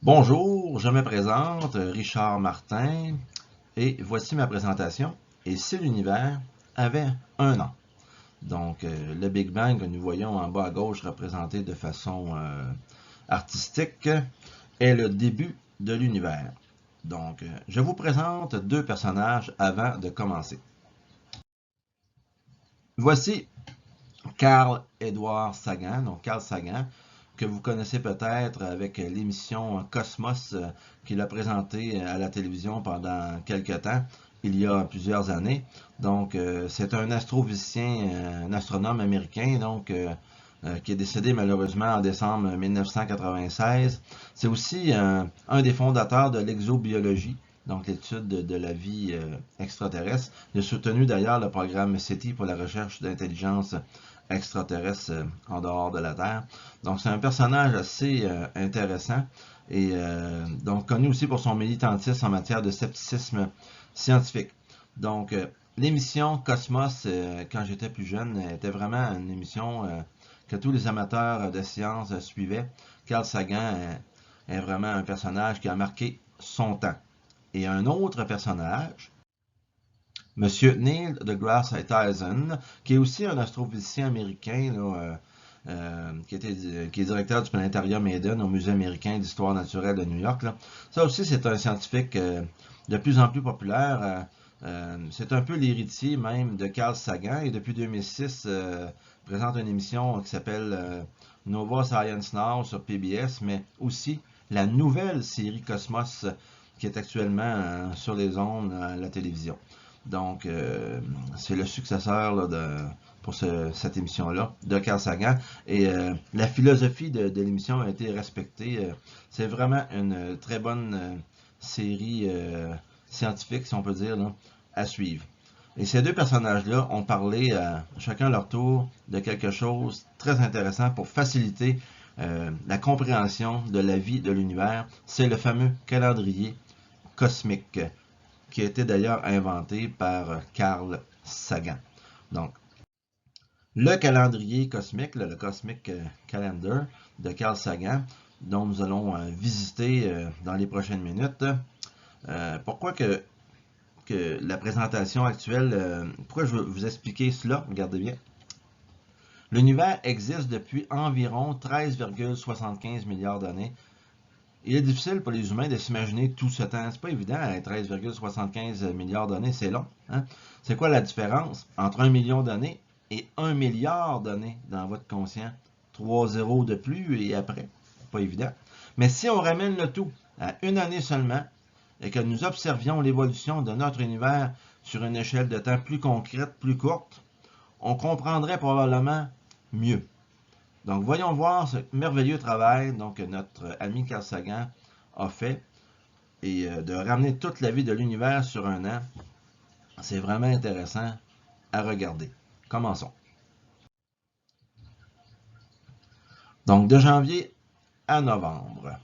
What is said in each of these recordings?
Bonjour, je me présente, Richard Martin, et voici ma présentation. Et si l'univers avait un an? Donc, le Big Bang que nous voyons en bas à gauche représenté de façon artistique est le début de l'univers. Donc, je vous présente deux personnages avant de commencer. Voici Carl Edward Sagan, donc Carl Sagan, que vous connaissez peut-être avec l'émission Cosmos qu'il a présentée à la télévision pendant quelques temps, il y a plusieurs années. Donc, c'est un astrophysicien, un astronome américain, donc qui est décédé malheureusement en décembre 1996. C'est aussi un des fondateurs de l'exobiologie, donc l'étude de la vie extraterrestre. Il a soutenu d'ailleurs le programme SETI pour la recherche d'intelligence extraterrestre en dehors de la Terre. Donc c'est un personnage assez intéressant et donc connu aussi pour son militantisme en matière de scepticisme scientifique. Donc l'émission Cosmos, quand j'étais plus jeune, était vraiment une émission que tous les amateurs de sciences suivaient. Carl Sagan est vraiment un personnage qui a marqué son temps. Et un autre personnage, Monsieur Neil deGrasse Tyson, qui est aussi un astrophysicien américain, là, qui est directeur du planétarium Eden au Musée américain d'histoire naturelle de New York. Là. Ça aussi, c'est un scientifique de plus en plus populaire. C'est un peu l'héritier même de Carl Sagan et depuis 2006 présente une émission qui s'appelle Nova Science Now sur PBS, mais aussi la nouvelle série Cosmos qui est actuellement sur les ondes à la télévision. Donc, c'est le successeur là, pour cette émission-là de Carl Sagan. Et la philosophie de l'émission a été respectée. C'est vraiment une très bonne série scientifique, si on peut dire, là, à suivre. Et ces deux personnages-là ont parlé chacun à leur tour de quelque chose de très intéressant pour faciliter la compréhension de la vie de l'univers. C'est le fameux calendrier cosmique qui a été d'ailleurs inventé par Carl Sagan. Donc, le calendrier cosmique, le Cosmic Calendar de Carl Sagan, dont nous allons visiter dans les prochaines minutes. Pourquoi que la présentation actuelle, pourquoi je veux vous expliquer cela? Regardez bien. L'univers existe depuis environ 13,75 milliards d'années. Il est difficile pour les humains de s'imaginer tout ce temps. C'est pas évident, 13,75 milliards d'années, c'est long. Hein? C'est quoi la différence entre 1 million d'années et 1 milliard d'années dans votre conscient? 3 zéros de plus et après. Pas évident. Mais si on ramène le tout à une année seulement et que nous observions l'évolution de notre univers sur une échelle de temps plus concrète, plus courte, on comprendrait probablement mieux. Donc, voyons voir ce merveilleux travail donc, que notre ami Carl Sagan a fait et de ramener toute la vie de l'univers sur un an. C'est vraiment intéressant à regarder. Commençons. Donc, de janvier à novembre.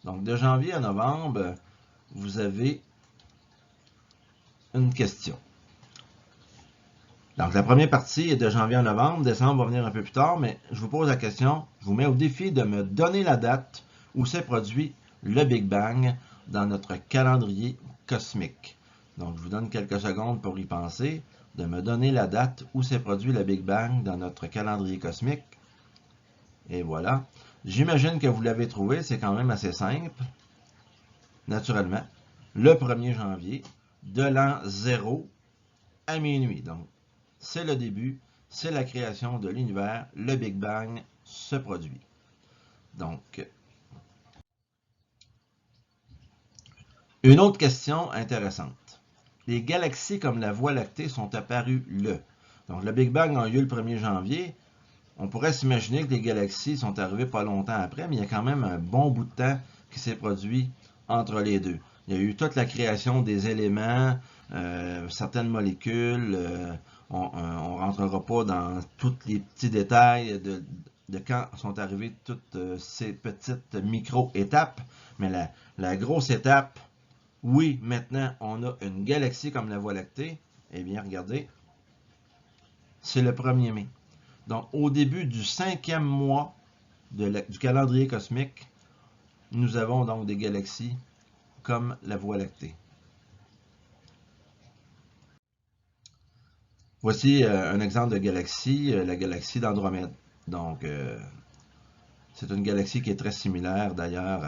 Donc, de janvier à novembre, vous avez une question. Donc, la première partie est de janvier à novembre. Décembre va venir un peu plus tard, mais je vous pose la question. Je vous mets au défi de me donner la date où s'est produit le Big Bang dans notre calendrier cosmique. Donc, je vous donne quelques secondes pour y penser, de me donner la date où s'est produit le Big Bang dans notre calendrier cosmique. Et voilà. J'imagine que vous l'avez trouvé, c'est quand même assez simple. Naturellement, le 1er janvier de l'an 0 à minuit. Donc, c'est le début, c'est la création de l'univers, le Big Bang se produit. Donc, une autre question intéressante. Les galaxies comme la Voie lactée sont apparues le. Donc, le Big Bang a eu lieu le 1er janvier. On pourrait s'imaginer que les galaxies sont arrivées pas longtemps après, mais il y a quand même un bon bout de temps qui s'est produit entre les deux. Il y a eu toute la création des éléments, certaines molécules. On ne rentrera pas dans tous les petits détails de quand sont arrivées toutes ces petites micro-étapes, mais la grosse étape, oui, maintenant on a une galaxie comme la Voie lactée, eh bien regardez, c'est le 1er mai. Donc au début du 5e mois du calendrier cosmique, nous avons donc des galaxies comme la Voie lactée. Voici un exemple de galaxie, la galaxie d'Andromède. Donc, c'est une galaxie qui est très similaire d'ailleurs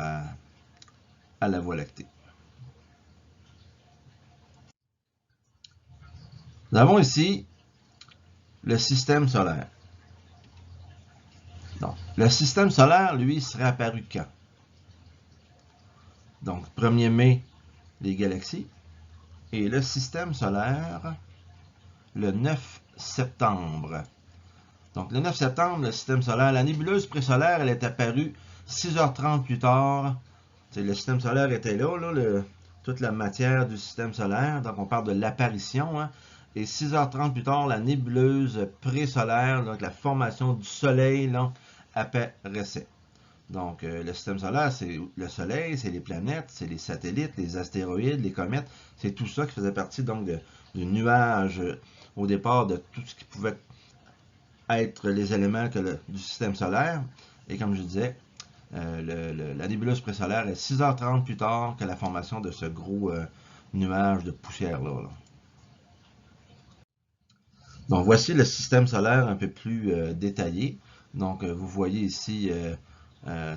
à la Voie lactée. Nous avons ici le système solaire. Donc, le système solaire, lui, serait apparu quand? Donc, 1er mai, les galaxies. Et le système solaire, le 9 septembre. Donc, le 9 septembre, le système solaire, la nébuleuse présolaire, elle est apparue 6h30 plus tard. Le système solaire était là, toute la matière du système solaire. Donc, on parle de l'apparition. Hein, et 6h30 plus tard, la nébuleuse présolaire, donc la formation du Soleil, là, apparaissait. Donc, le système solaire, c'est le Soleil, c'est les planètes, c'est les satellites, les astéroïdes, les comètes. C'est tout ça qui faisait partie donc du nuage au départ de tout ce qui pouvait être les éléments du système solaire. Et comme je disais, la nébuleuse présolaire est 6h30 plus tard que la formation de ce gros nuage de poussière-là. Donc, voici le système solaire un peu plus détaillé. Donc, vous voyez ici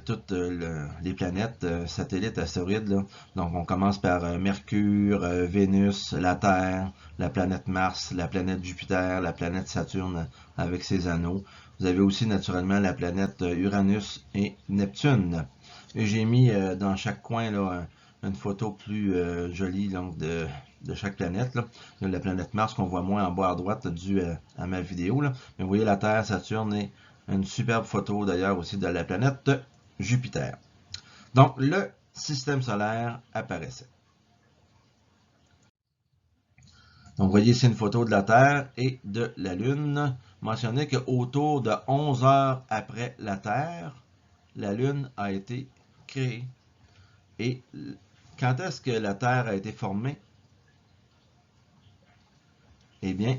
toutes les planètes, satellites, astéroïdes. Là. Donc, on commence par Mercure, Vénus, la Terre, la planète Mars, la planète Jupiter, la planète Saturne avec ses anneaux. Vous avez aussi naturellement la planète Uranus et Neptune. Et j'ai mis dans chaque coin là, une photo plus jolie donc, de chaque planète. Là. La planète Mars qu'on voit moins en bas à droite dû à ma vidéo. Là. Mais vous voyez la Terre, Saturne et une superbe photo d'ailleurs aussi de la planète Jupiter. Donc le système solaire apparaissait. Donc vous voyez ici une photo de la Terre et de la Lune. Mentionnez qu'autour de 11 heures après la Terre, la Lune a été créée. Et quand est-ce que la Terre a été formée? Eh bien,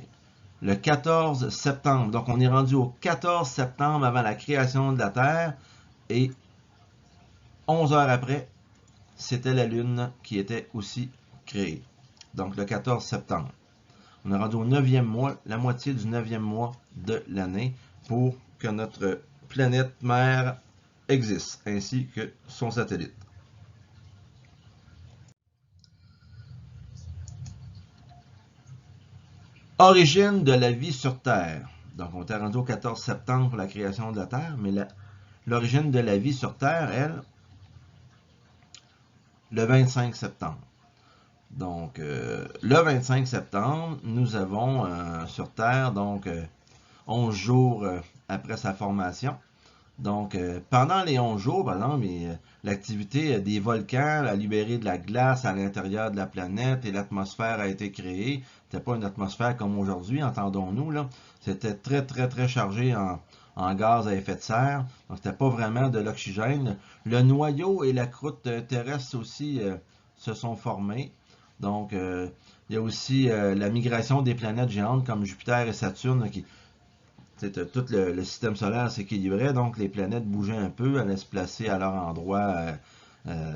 le 14 septembre. Donc, on est rendu au 14 septembre avant la création de la Terre. Et 11 heures après, c'était la Lune qui était aussi créée. Donc, le 14 septembre. On est rendu au 9e mois, la moitié du 9e mois de l'année pour que notre planète mère existe, ainsi que son satellite. Origine de la vie sur Terre. Donc, on est rendu au 14 septembre pour la création de la Terre, mais l'origine de la vie sur Terre, elle, le 25 septembre. Donc, le 25 septembre, nous avons sur Terre, donc, 11 jours après sa formation. Donc, pendant les 11 jours, par exemple, l'activité des volcans a libéré de la glace à l'intérieur de la planète et l'atmosphère a été créée. C'était pas une atmosphère comme aujourd'hui, entendons-nous, là. C'était très, très, très chargé en gaz à effet de serre. Donc, c'était pas vraiment de l'oxygène. Le noyau et la croûte terrestre aussi se sont formés. Donc, il y a aussi la migration des planètes géantes comme Jupiter et Saturne qui tout le système solaire s'équilibrait, donc les planètes bougeaient un peu, allaient se placer à leur endroit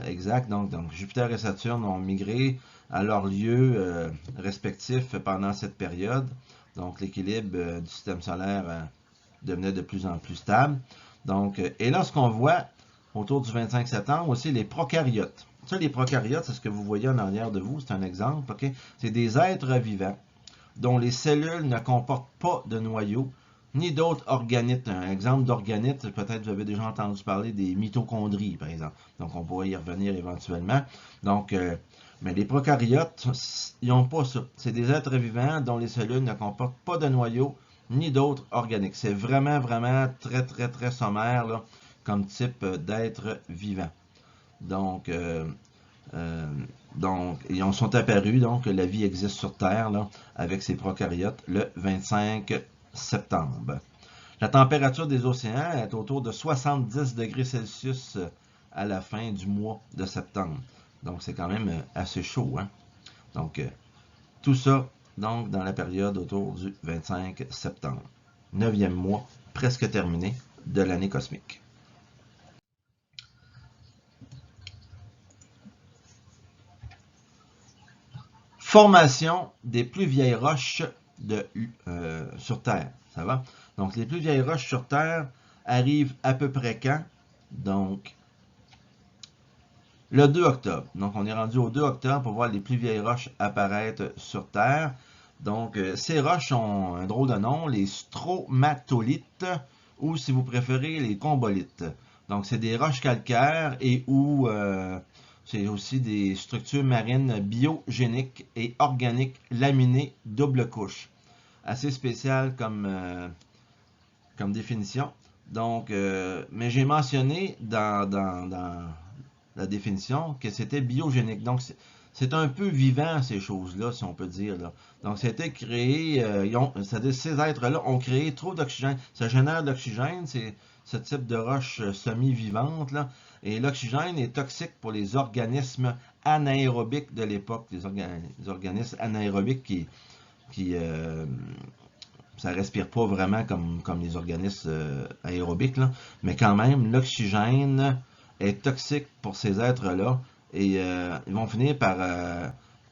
exact. Donc, Jupiter et Saturne ont migré à leur lieu respectif pendant cette période. Donc, l'équilibre du système solaire devenait de plus en plus stable. Donc, et là, ce qu'on voit autour du 25 septembre, aussi les prokaryotes. Ça, les prokaryotes, c'est ce que vous voyez en arrière de vous, c'est un exemple. Okay? C'est des êtres vivants dont les cellules ne comportent pas de noyau, ni d'autres organites. Un exemple d'organites, peut-être vous avez déjà entendu parler des mitochondries, par exemple. Donc, on pourrait y revenir éventuellement. Donc, mais les prokaryotes, ils n'ont pas ça. C'est des êtres vivants dont les cellules ne comportent pas de noyau, ni d'autres organiques. C'est vraiment, vraiment très, très, très sommaire là, comme type d'être vivant. Donc, ils sont apparus, donc la vie existe sur Terre là, avec ces prokaryotes le 25 septembre. La température des océans est autour de 70 degrés Celsius à la fin du mois de septembre. Donc, c'est quand même assez chaud. Hein? Donc, tout ça, donc, dans la période autour du 25 septembre. 9e mois, presque terminé, de l'année cosmique. Formation des plus vieilles roches sur Terre. Ça va? Donc, les plus vieilles roches sur Terre arrivent à peu près quand? Donc, le 2 octobre. Donc, on est rendu au 2 octobre pour voir les plus vieilles roches apparaître sur Terre. Donc, ces roches ont un drôle de nom, les stromatolites, ou si vous préférez, les combolites. Donc, c'est des roches calcaires et où c'est aussi des structures marines biogéniques et organiques laminées double couche. Assez spécial comme définition. Donc, mais j'ai mentionné dans la définition que c'était biogénique. Donc, c'est un peu vivant, ces choses-là, si on peut dire. Là. Donc, c'était créé, c'est-à-dire ces êtres-là ont créé trop d'oxygène. Ça génère de l'oxygène, c'est ce type de roche semi-vivante, là. Et l'oxygène est toxique pour les organismes anaérobiques de l'époque, les organismes anaérobiques qui ça respire pas vraiment comme les organismes aérobiques, là. Mais quand même, l'oxygène est toxique pour ces êtres-là et ils vont finir par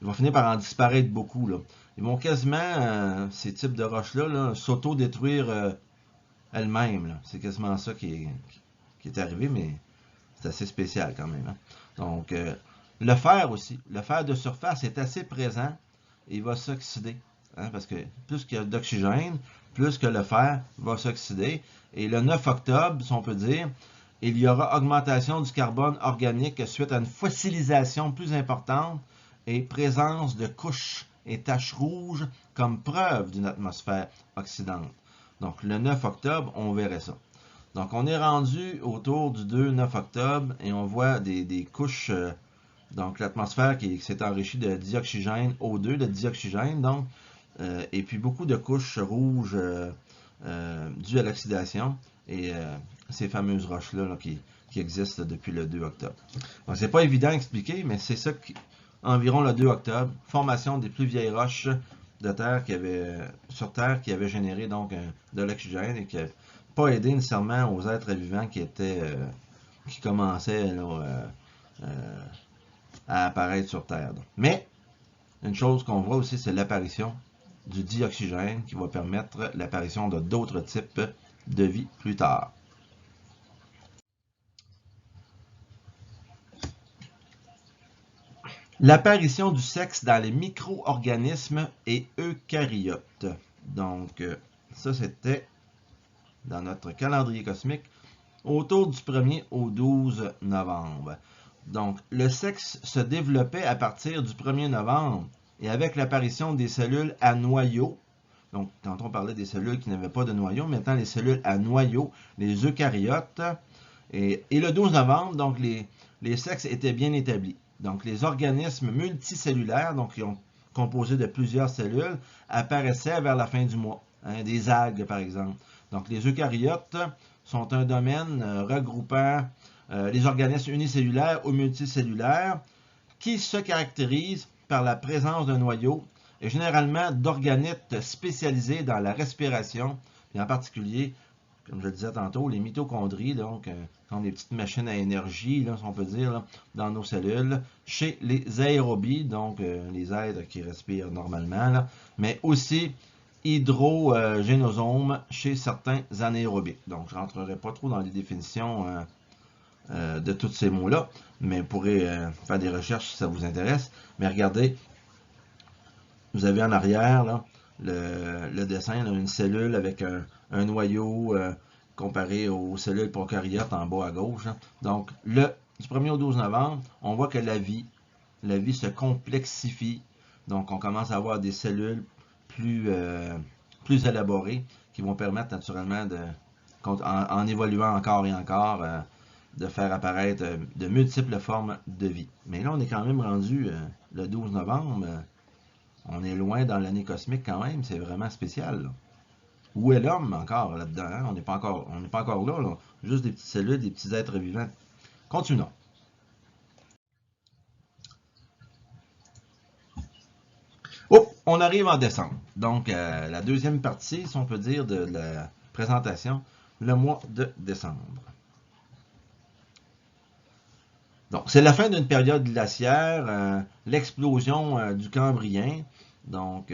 en disparaître beaucoup, là. Ils vont quasiment, ces types de roches-là, -là, s'auto-détruire elles-mêmes. C'est quasiment ça qui est arrivé, mais c'est assez spécial quand même. Hein. Donc, le fer aussi. Le fer de surface est assez présent et il va s'oxyder. Hein, parce que plus qu'il y a d'oxygène, plus que le fer va s'oxyder. Et le 9 octobre, si on peut dire, il y aura augmentation du carbone organique suite à une fossilisation plus importante et présence de couches et taches rouges comme preuve d'une atmosphère oxydante. Donc, le 9 octobre, on verrait ça. Donc, on est rendu autour du 2-9 octobre et on voit des couches, donc l'atmosphère qui s'est enrichie de dioxygène O2, de dioxygène, donc, et puis beaucoup de couches rouges dues à l'oxydation et ces fameuses roches-là là, qui existent depuis le 2 octobre. Donc, c'est pas évident à expliquer, mais c'est ça environ le 2 octobre, formation des plus vieilles roches de terre sur Terre qui avaient généré donc de l'oxygène et qui n'avaient pas aidé nécessairement aux êtres vivants qui commençaient là, à apparaître sur Terre. Mais une chose qu'on voit aussi, c'est l'apparition du dioxygène qui va permettre l'apparition de d'autres types de vie plus tard. L'apparition du sexe dans les micro-organismes et eucaryotes. Donc, ça c'était dans notre calendrier cosmique autour du 1er au 12 novembre. Donc, le sexe se développait à partir du 1er novembre et avec l'apparition des cellules à noyau. Donc, quand on parlait des cellules qui n'avaient pas de noyau, maintenant les cellules à noyau, les eucaryotes. Et le 12 novembre, donc les sexes étaient bien établis. Donc, les organismes multicellulaires, donc qui ont composé de plusieurs cellules, apparaissaient vers la fin du mois. Hein, des algues, par exemple. Donc, les eucaryotes sont un domaine regroupant les organismes unicellulaires ou multicellulaires qui se caractérisent par la présence d'un noyau et généralement d'organites spécialisés dans la respiration, et en particulier, comme je le disais tantôt, les mitochondries, donc sont des petites machines à énergie, là, si on peut dire, là, dans nos cellules, chez les aérobies, donc les êtres qui respirent normalement, là, mais aussi hydrogénosomes chez certains anaérobiques. Donc, je ne rentrerai pas trop dans les définitions de tous ces mots-là, mais vous pourrez faire des recherches si ça vous intéresse. Mais regardez, vous avez en arrière là, le dessin, là, une cellule avec un noyau comparé aux cellules prokaryotes en bas à gauche. Hein. Donc, du 1er au 12 novembre, on voit que la vie se complexifie. Donc, on commence à avoir des cellules plus élaborées qui vont permettre naturellement, en évoluant encore et encore, de faire apparaître de multiples formes de vie. Mais là, on est quand même rendu le 12 novembre. On est loin dans l'année cosmique quand même. C'est vraiment spécial. Là. Où est l'homme encore là-dedans? Hein? On n'est pas encore là, là. Juste des petites cellules, des petits êtres vivants. Continuons. Oh, on arrive en décembre. Donc, la deuxième partie, si on peut dire, de la présentation, le mois de décembre. Donc, c'est la fin d'une période glaciaire, l'explosion du Cambrien. Donc,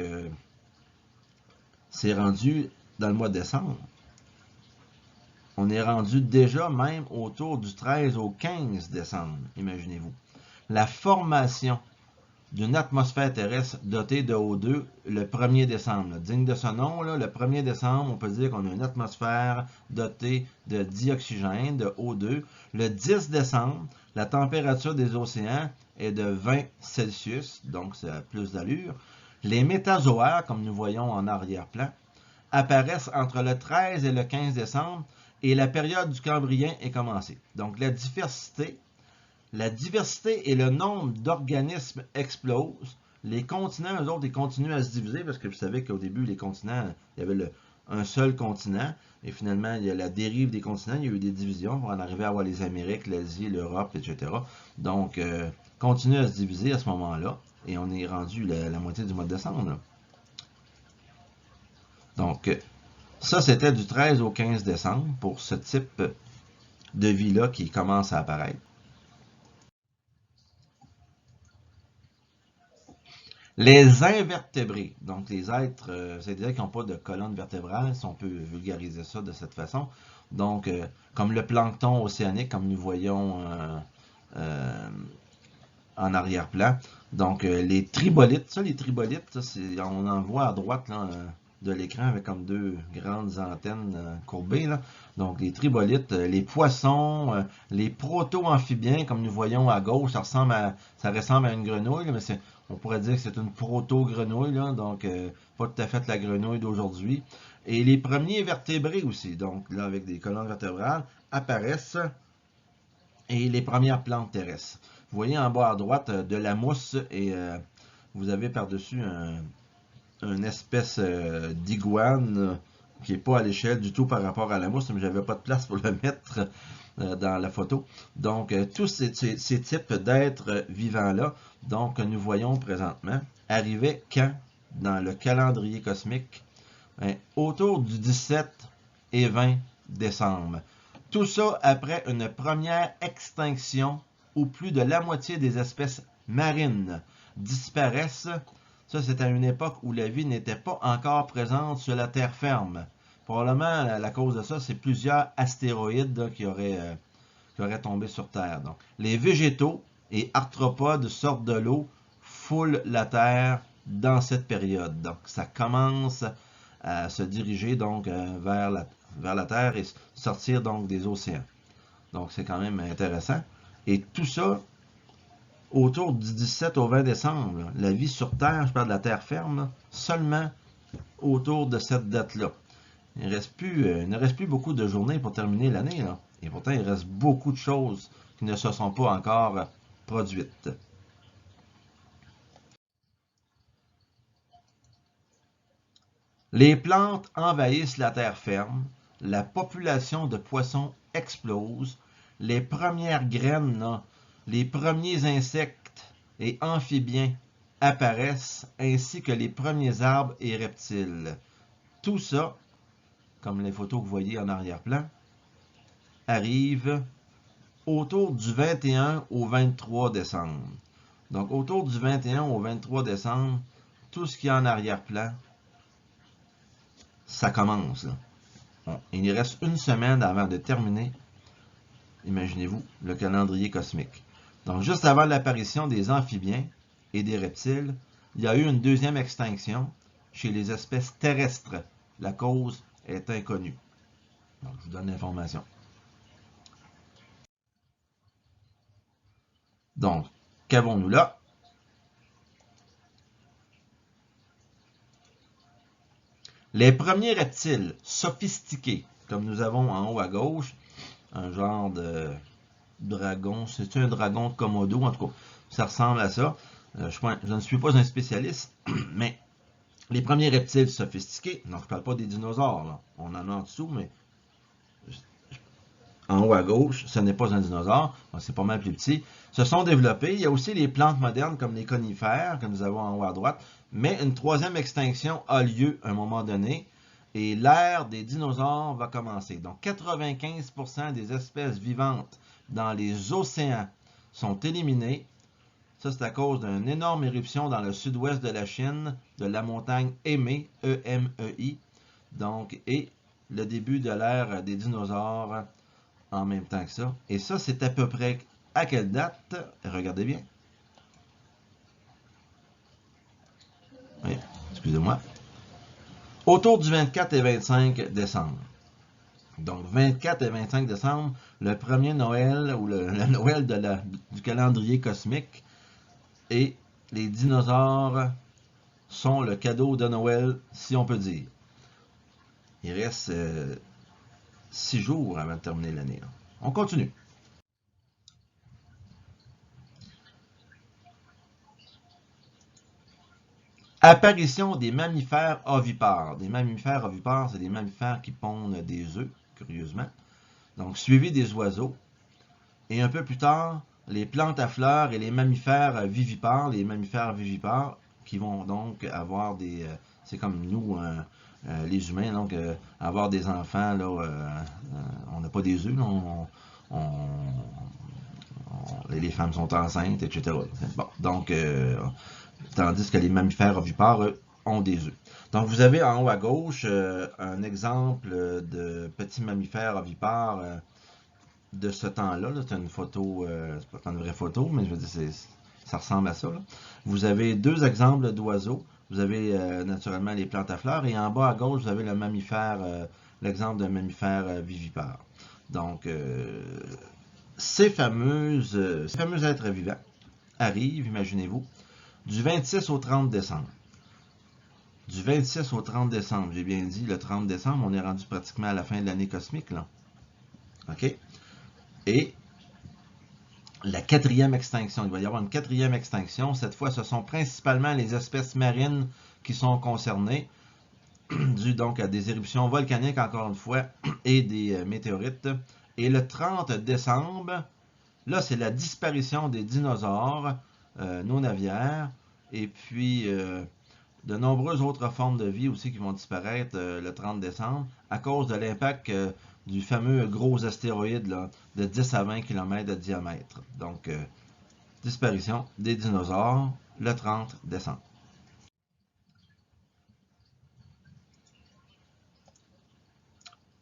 c'est rendu dans le mois de décembre. On est rendu déjà même autour du 13 au 15 décembre, imaginez-vous. La formation d'une atmosphère terrestre dotée de O2 le 1er décembre. Là. Digne de ce nom, là, le 1er décembre, on peut dire qu'on a une atmosphère dotée de dioxygène, de O2. Le 10 décembre, la température des océans est de 20 Celsius, donc ça a plus d'allure. Les métazoaires, comme nous voyons en arrière-plan, apparaissent entre le 13 et le 15 décembre et la période du Cambrien est commencée. Donc la diversité et le nombre d'organismes explosent. Les continents, eux autres, ils continuent à se diviser parce que vous savez qu'au début, les continents, il y avait un seul continent. Et finalement, il y a la dérive des continents. Il y a eu des divisions pour en arriver à avoir les Amériques, l'Asie, l'Europe, etc. Donc, continue à se diviser à ce moment-là. Et on est rendu la moitié du mois de décembre. Là. Donc, ça, c'était du 13 au 15 décembre pour ce type de vie-là qui commence à apparaître. Les invertébrés, donc les êtres, c'est-à-dire qui n'ont pas de colonne vertébrale, si on peut vulgariser ça de cette façon. Donc, comme le plancton océanique, comme nous voyons en arrière-plan. Donc, les tribolites, les tribolites, on en voit à droite là, de l'écran avec comme deux grandes antennes courbées. Là. Donc, les tribolites, les poissons, les proto-amphibiens, comme nous voyons à gauche, ça ressemble à une grenouille, là, mais on pourrait dire que c'est une proto-grenouille, donc pas tout à fait la grenouille d'aujourd'hui. Et les premiers vertébrés aussi, donc là avec des colonnes vertébrales, apparaissent et les premières plantes terrestres. Vous voyez en bas à droite de la mousse et vous avez par-dessus une espèce d'iguane qui n'est pas à l'échelle du tout par rapport à la mousse, mais j'avais pas de place pour le mettre dans la photo. Donc, tous ces types d'êtres vivants-là, donc que nous voyons présentement, arrivaient quand dans le calendrier cosmique? Autour du 17 et 20 décembre. Tout ça après une première extinction où plus de la moitié des espèces marines disparaissent. Ça, c'est à une époque où la vie n'était pas encore présente sur la terre ferme. Probablement, la cause de ça, c'est plusieurs astéroïdes là, qui auraient tombé sur Terre. Donc, les végétaux et arthropodes sortent de l'eau, foulent la Terre dans cette période. Donc, ça commence à se diriger donc vers la Terre et sortir donc des océans. Donc, c'est quand même intéressant. Et tout ça, autour du 17 au 20 décembre, là, la vie sur Terre, je parle de la Terre ferme, là, seulement autour de cette date-là. Il ne reste plus beaucoup de journées pour terminer l'année. Et pourtant, il reste beaucoup de choses qui ne se sont pas encore produites. Les plantes envahissent la terre ferme, la population de poissons explose, les premières graines, là, les premiers insectes et amphibiens apparaissent, ainsi que les premiers arbres et reptiles. Tout ça, comme les photos que vous voyez en arrière-plan, arrive autour du 21 au 23 décembre. Donc, autour du 21 au 23 décembre, tout ce qui est en arrière-plan, ça commence. Là. Bon, il reste une semaine avant de terminer, imaginez-vous, le calendrier cosmique. Donc, juste avant l'apparition des amphibiens et des reptiles, il y a eu une deuxième extinction chez les espèces terrestres. La cause est inconnue. Donc, je vous donne l'information. Donc, qu'avons-nous là? Les premiers reptiles sophistiqués, comme nous avons en haut à gauche, un genre de dragon, c'est un dragon de Komodo, en tout cas, ça ressemble à ça. Je ne suis pas un spécialiste, mais les premiers reptiles sophistiqués, donc je ne parle pas des dinosaures, là. On en a en dessous, mais en haut à gauche, ce n'est pas un dinosaure, c'est pas mal plus petit, se sont développés. Il y a aussi les plantes modernes comme les conifères que nous avons en haut à droite, mais une troisième extinction a lieu à un moment donné et l'ère des dinosaures va commencer. Donc 95% des espèces vivantes dans les océans sont éliminés. Ça, c'est à cause d'une énorme éruption dans le sud-ouest de la Chine, de la montagne Emei, E-M-E-I, donc, et le début de l'ère des dinosaures en même temps que ça. Et ça, c'est à peu près à quelle date? Regardez bien. Oui, excusez-moi. Autour du 24 et 25 décembre. Donc, 24 et 25 décembre, le premier Noël, ou le Noël du calendrier cosmique, et les dinosaures sont le cadeau de Noël, si on peut dire. Il reste 6 jours avant de terminer l'année. On continue. Apparition des mammifères ovipares. Des mammifères ovipares, c'est des mammifères qui pondent des œufs, curieusement. Donc, suivi des oiseaux. Et un peu plus tard, les plantes à fleurs et les mammifères vivipares. Les mammifères vivipares qui vont donc avoir des... c'est comme nous, les humains, donc avoir des enfants, là, on n'a pas des œufs, les femmes sont enceintes, etc. Bon, donc, tandis que les mammifères ovipares, eux, ont des œufs. Donc, vous avez en haut à gauche un exemple de petits mammifères ovipares de ce temps-là. C'est une photo, c'est pas une vraie photo, mais je veux dire, ça ressemble à ça. Là. Vous avez deux exemples d'oiseaux. Vous avez naturellement les plantes à fleurs et en bas à gauche, vous avez le mammifère, l'exemple d'un mammifère vivipare. Donc, ces fameux êtres vivants arrivent, imaginez-vous, du 26 au 30 décembre. Du 26 au 30 décembre, j'ai bien dit, le 30 décembre, on est rendu pratiquement à la fin de l'année cosmique, là. OK? Et la quatrième extinction, il va y avoir une quatrième extinction. Cette fois, ce sont principalement les espèces marines qui sont concernées, dû donc à des éruptions volcaniques, encore une fois, et des météorites. Et le 30 décembre, là, c'est la disparition des dinosaures non aviaires, et puis de nombreuses autres formes de vie aussi qui vont disparaître le 30 décembre à cause de l'impact du fameux gros astéroïde là, de 10 à 20 km de diamètre. Donc, disparition des dinosaures le 30 décembre.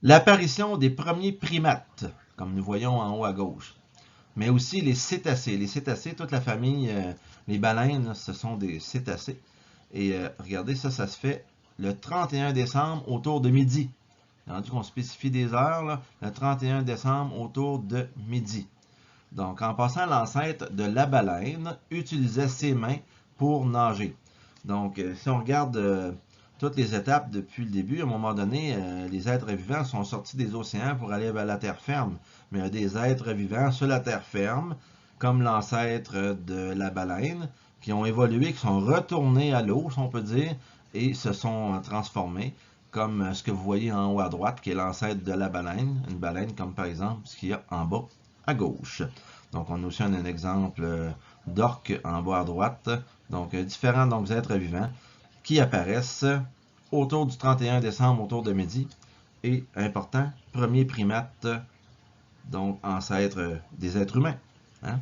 L'apparition des premiers primates, comme nous voyons en haut à gauche, mais aussi les cétacés. Les cétacés, toute la famille, les baleines, ce sont des cétacés. Et regardez, ça se fait le 31 décembre autour de midi. Rendu qu'on spécifie des heures, là, le 31 décembre autour de midi. Donc, en passant, l'ancêtre de la baleine utilisait ses mains pour nager. Donc, si on regarde toutes les étapes depuis le début, à un moment donné, les êtres vivants sont sortis des océans pour aller vers la terre ferme. Mais il y a des êtres vivants sur la terre ferme, comme l'ancêtre de la baleine, qui ont évolué, qui sont retournés à l'eau, si on peut dire, et se sont transformés, comme ce que vous voyez en haut à droite, qui est l'ancêtre de la baleine, une baleine comme par exemple ce qu'il y a en bas à gauche. Donc on a aussi un exemple d'orque en bas à droite, donc différents donc, êtres vivants qui apparaissent autour du 31 décembre, autour de midi, et important, premier primate, donc ancêtre des êtres humains, hein?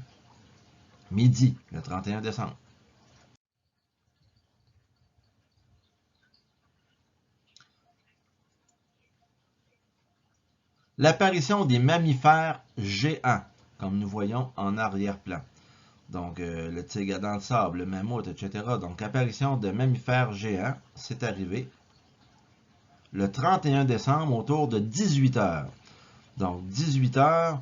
Midi, le 31 décembre. L'apparition des mammifères géants, comme nous voyons en arrière-plan. Donc, le tigre dans le sable, le mammouth, etc. Donc, apparition de mammifères géants, c'est arrivé le 31 décembre autour de 18 heures. Donc, 18 heures,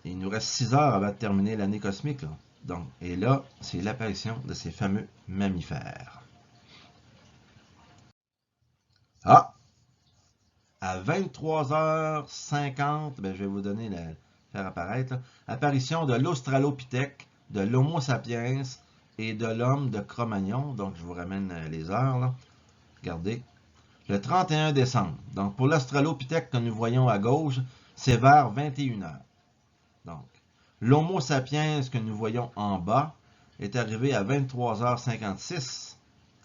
il nous reste 6 heures avant de terminer l'année cosmique. Là. Donc, et là, c'est l'apparition de ces fameux mammifères. Ah! À 23h50, ben, je vais vous donner faire apparaître, là, apparition de l'Australopithèque, de l'Homo sapiens et de l'homme de Cro-Magnon. Donc, je vous ramène les heures. Là. Regardez. Le 31 décembre. Donc, pour l'Australopithèque que nous voyons à gauche, c'est vers 21h. Donc, l'Homo sapiens que nous voyons en bas est arrivé à 23h56,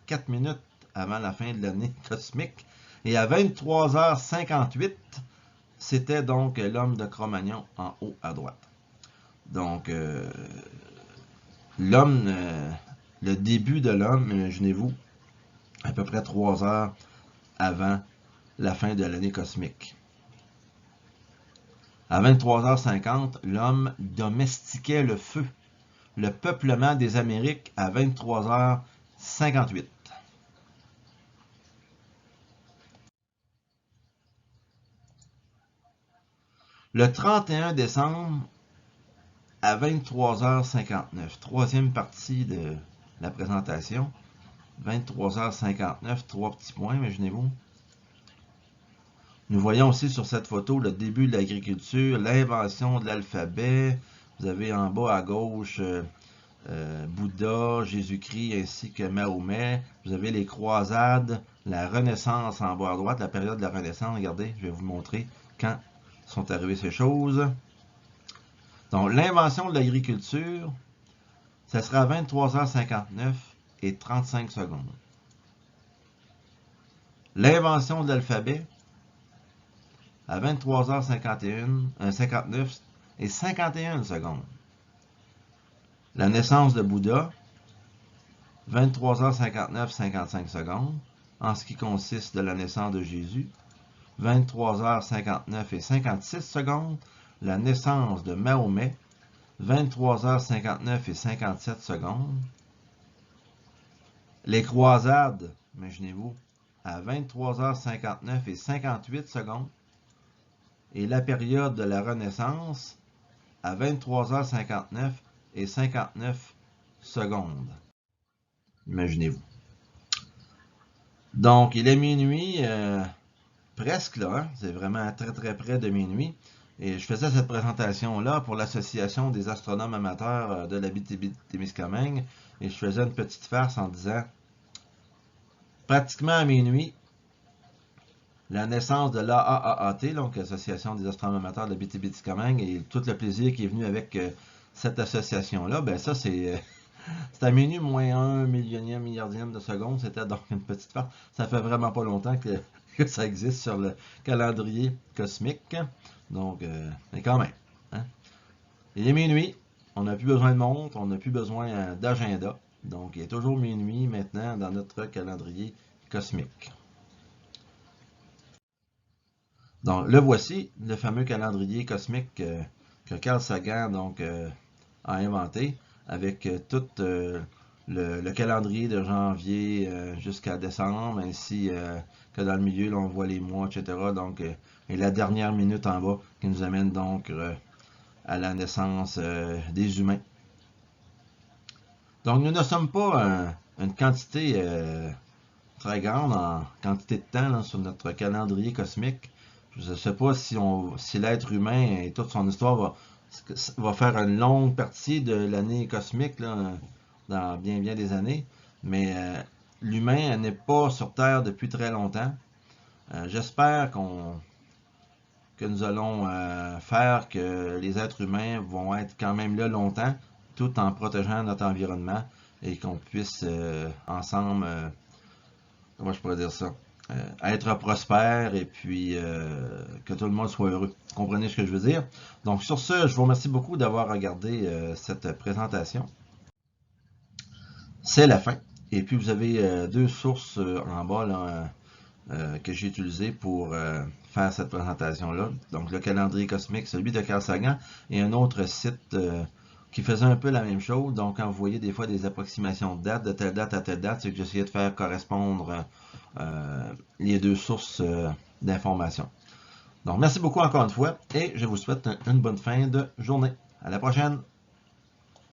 4 minutes avant la fin de l'année cosmique. Et à 23h58, c'était donc l'homme de Cro-Magnon en haut à droite. Donc, l'homme, le début de l'homme, imaginez-vous, à peu près 3 heures avant la fin de l'année cosmique. À 23h50, l'homme domestiquait le feu. Le peuplement des Amériques à 23h58. Le 31 décembre à 23h59, troisième partie de la présentation. 23h59, 3 petits points, imaginez-vous. Nous voyons aussi sur cette photo le début de l'agriculture, l'invention de l'alphabet. Vous avez en bas à gauche Bouddha, Jésus-Christ ainsi que Mahomet. Vous avez les croisades, la Renaissance en bas à droite, la période de la Renaissance. Regardez, je vais vous montrer quand sont arrivées ces choses. Donc, l'invention de l'agriculture, ça sera à 23h59 et 35 secondes. L'invention de l'alphabet, à 23h51, 59 et 51 secondes. La naissance de Bouddha, 23h59, 55 secondes, en ce qui consiste de la naissance de Jésus. 23h59 et 56 secondes, la naissance de Mahomet. 23h59 et 57 secondes. Les croisades, imaginez-vous, à 23h59 et 58 secondes. Et la période de la Renaissance à 23h59 et 59 secondes. Imaginez-vous. Donc, il est minuit, presque là, hein? C'est vraiment très très près de minuit. Et je faisais cette présentation-là pour l'Association des astronomes amateurs de l'Abitibi-Témiscamingue. Et je faisais une petite farce en disant, pratiquement à minuit, la naissance de l'AAAT, donc Association des astronomes amateurs de l'Abitibi-Témiscamingue, et tout le plaisir qui est venu avec cette association-là, ben ça c'est à minuit moins 1 millionième, milliardième de seconde. C'était donc une petite farce. Ça fait vraiment pas longtemps que ça existe sur le calendrier cosmique. Donc, mais quand même. Hein? Il est minuit. On n'a plus besoin de montre. On n'a plus besoin d'agenda. Donc, il est toujours minuit maintenant dans notre calendrier cosmique. Donc, le voici, le fameux calendrier cosmique que Carl Sagan donc, a inventé, avec tout le calendrier de janvier jusqu'à décembre, ainsi que dans le milieu, là, on voit les mois, etc. Donc, et la dernière minute en bas qui nous amène donc à la naissance des humains. Donc, nous ne sommes pas une quantité très grande en quantité de temps là, sur notre calendrier cosmique. Je ne sais pas si l'être humain et toute son histoire va faire une longue partie de l'année cosmique là, dans bien des années, mais l'humain n'est pas sur Terre depuis très longtemps. J'espère que nous allons faire que les êtres humains vont être quand même là longtemps, tout en protégeant notre environnement et qu'on puisse ensemble, comment je pourrais dire ça, être prospère et puis que tout le monde soit heureux. Vous comprenez ce que je veux dire? Donc sur ce, je vous remercie beaucoup d'avoir regardé cette présentation. C'est la fin. Et puis vous avez deux sources en bas là, que j'ai utilisées pour faire cette présentation-là. Donc le calendrier cosmique, celui de Carl Sagan, et un autre site qui faisait un peu la même chose. Donc quand vous voyez des fois des approximations de date, de telle date à telle date, c'est que j'essayais de faire correspondre les deux sources d'informations. Donc merci beaucoup encore une fois et je vous souhaite une bonne fin de journée. À la prochaine!